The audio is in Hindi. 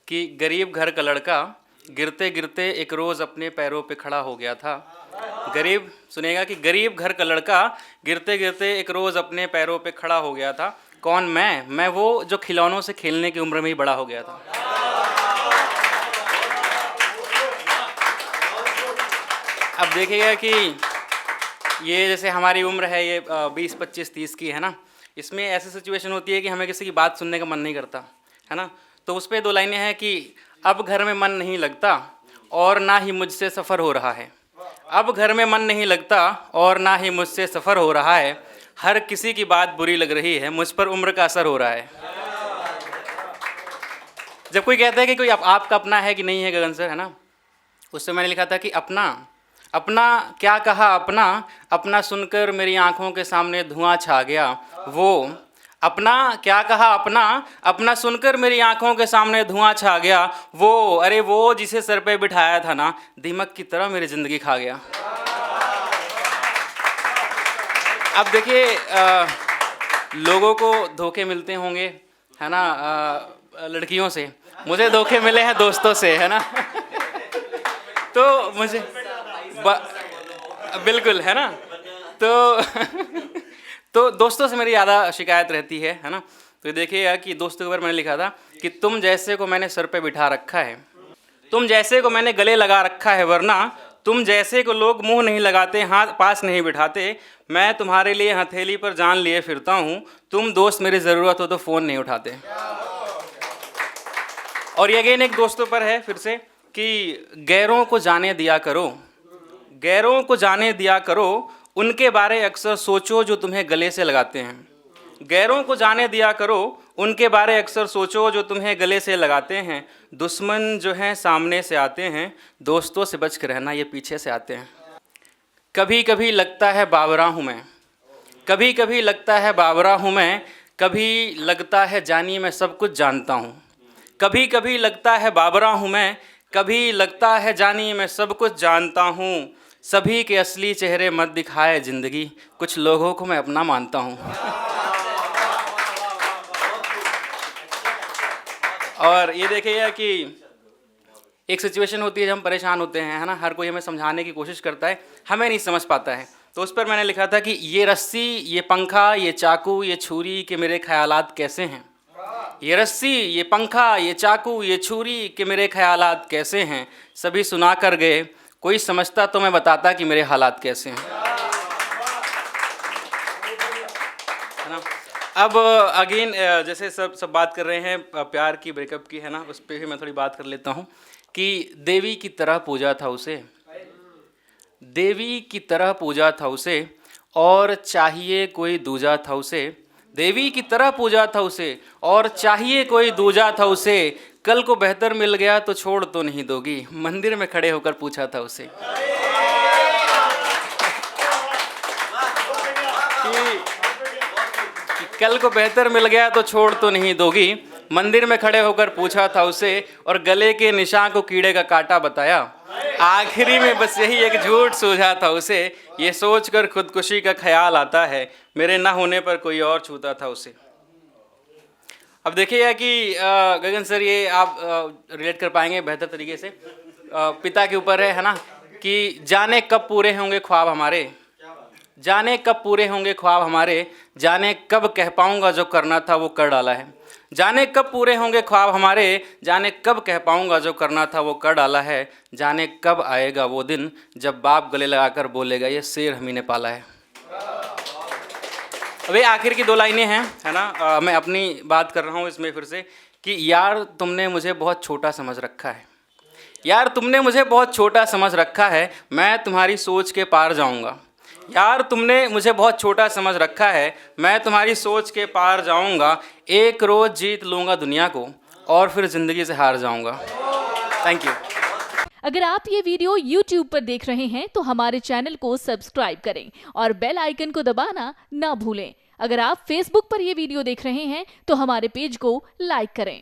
कि गरीब घर का लड़का गिरते गिरते एक रोज़ अपने पैरों पे खड़ा हो गया था। गरीब सुनेगा कि गरीब घर का लड़का गिरते गिरते एक रोज़ अपने पैरों पे खड़ा हो गया था। कौन? मैं वो जो खिलौनों से खेलने की उम्र में ही बड़ा हो गया था। अब देखिएगा कि ये जैसे हमारी उम्र है ये 20, 25, 30 की है ना, इसमें ऐसी सिचुएशन होती है कि हमें किसी की बात सुनने का मन नहीं करता है ना। तो उस पर 2 लाइनें हैं कि अब घर में मन नहीं लगता और ना ही मुझसे सफ़र हो रहा है। अब घर में मन नहीं लगता और ना ही मुझसे सफ़र हो रहा है। हर किसी की बात बुरी लग रही है, मुझ पर उम्र का असर हो रहा है। जब कोई कहता है कि कोई आपका अपना है कि नहीं है गगन सर, है ना, उससे मैंने लिखा था कि अपना क्या कहा अपना सुनकर मेरी आंखों के सामने धुआं छा गया। वो अपना क्या कहा अपना सुनकर मेरी आंखों के सामने धुआं छा गया। अरे वो जिसे सर पे बिठाया था ना, दीमक की तरह मेरी ज़िंदगी खा गया। अब देखिए लोगों को धोखे मिलते होंगे, है ना, लड़कियों से। मुझे धोखे मिले हैं दोस्तों से, है ना। तो मुझे बिल्कुल, है ना। तो दोस्तों से मेरी ज़्यादा शिकायत रहती है ना। तो देखिएगा कि दोस्तों के ऊपर मैंने लिखा था कि तुम जैसे को मैंने सर पे बिठा रखा है, तुम जैसे को मैंने गले लगा रखा है, वरना तुम जैसे को लोग मुंह नहीं लगाते, हाथ पास नहीं बिठाते। मैं तुम्हारे लिए हथेली पर जान लिए फिरता हूँ, तुम दोस्त मेरी ज़रूरत हो तो फ़ोन नहीं उठाते। और ये अगेन एक दोस्तों पर है फिर से कि गैरों को जाने दिया करो, गैरों को जाने दिया करो, उनके बारे अक्सर सोचो जो तुम्हें गले से लगाते हैं। गैरों को जाने दिया करो, उनके बारे अक्सर सोचो जो तुम्हें गले से लगाते हैं। दुश्मन जो हैं सामने से आते हैं, दोस्तों से बच कर रहना, ये पीछे से आते हैं। कभी कभी लगता है बावरा हूँ मैं, कभी कभी लगता है बावरा हूँ मैं, कभी लगता है जानी मैं सब कुछ जानता हूँ। कभी कभी लगता है बावरा हूँ मैं, कभी लगता है जानी मैं सब कुछ जानता हूँ। सभी के असली चेहरे मत दिखाए ज़िंदगी, कुछ लोगों को मैं अपना मानता हूँ। और ये देखिएगा कि एक सिचुएशन होती है जब हम परेशान होते हैं, है ना, हर कोई हमें समझाने की कोशिश करता है, हमें नहीं समझ पाता है। तो उस पर मैंने लिखा था कि ये रस्सी, ये पंखा, ये चाकू, ये छुरी के मेरे ख्यालात कैसे हैं। ये रस्सी, ये पंखा, ये चाकू, ये छुरी के मेरे ख्यालात कैसे हैं। सभी सुना कर गए, कोई समझता तो मैं बताता कि मेरे हालात कैसे हैं, है ना। अब अगेन जैसे सब बात कर रहे हैं प्यार की, ब्रेकअप की, है ना, उस पर भी मैं थोड़ी बात कर लेता हूँ कि देवी की तरह पूजा था उसे, देवी की तरह पूजा था उसे, और चाहिए कोई दूजा था उसे। देवी की तरह पूजा था उसे और चाहिए कोई दूजा था उसे। कल को बेहतर मिल गया तो छोड़ तो नहीं दोगी, मंदिर में खड़े होकर पूछा था उसे। कि कल को बेहतर मिल गया तो छोड़ तो नहीं दोगी, मंदिर में खड़े होकर पूछा था उसे, और गले के निशान को कीड़े का कांटा बताया। आखिरी में बस यही एक झूठ सूझा था उसे, ये सोचकर खुदकुशी का ख्याल आता है, मेरे ना होने पर कोई और छूता था उसे। अब देखिएगा कि गगन सर ये आप रिलेट कर पाएंगे बेहतर तरीके से। पिता के ऊपर है ना, कि जाने कब पूरे होंगे ख्वाब हमारे, जाने कब पूरे होंगे ख्वाब हमारे, जाने कब कह पाऊंगा जो करना था वो कर डाला है। जाने कब पूरे होंगे ख्वाब हमारे, जाने कब कह पाऊंगा जो करना था वो कर डाला है। जाने कब आएगा वो दिन जब बाप गले लगाकर बोलेगा ये शेर हम ही ने पाला है। अभी आखिर की 2 लाइनें हैं, है ना, मैं अपनी बात कर रहा हूँ इसमें फिर से कि यार तुमने मुझे बहुत छोटा समझ रखा है, यार तुमने मुझे बहुत छोटा समझ रखा है, मैं तुम्हारी सोच के पार जाऊँगा। यार तुमने मुझे बहुत छोटा समझ रखा है, मैं तुम्हारी सोच के पार जाऊंगा। एक रोज़ जीत लूँगा दुनिया को और फिर ज़िंदगी से हार जाऊंगा। Thank you. अगर आप ये वीडियो YouTube पर देख रहे हैं तो हमारे चैनल को सब्सक्राइब करें और बेल आइकन को दबाना ना भूलें। अगर आप Facebook पर ये वीडियो देख रहे हैं तो हमारे पेज को लाइक करें।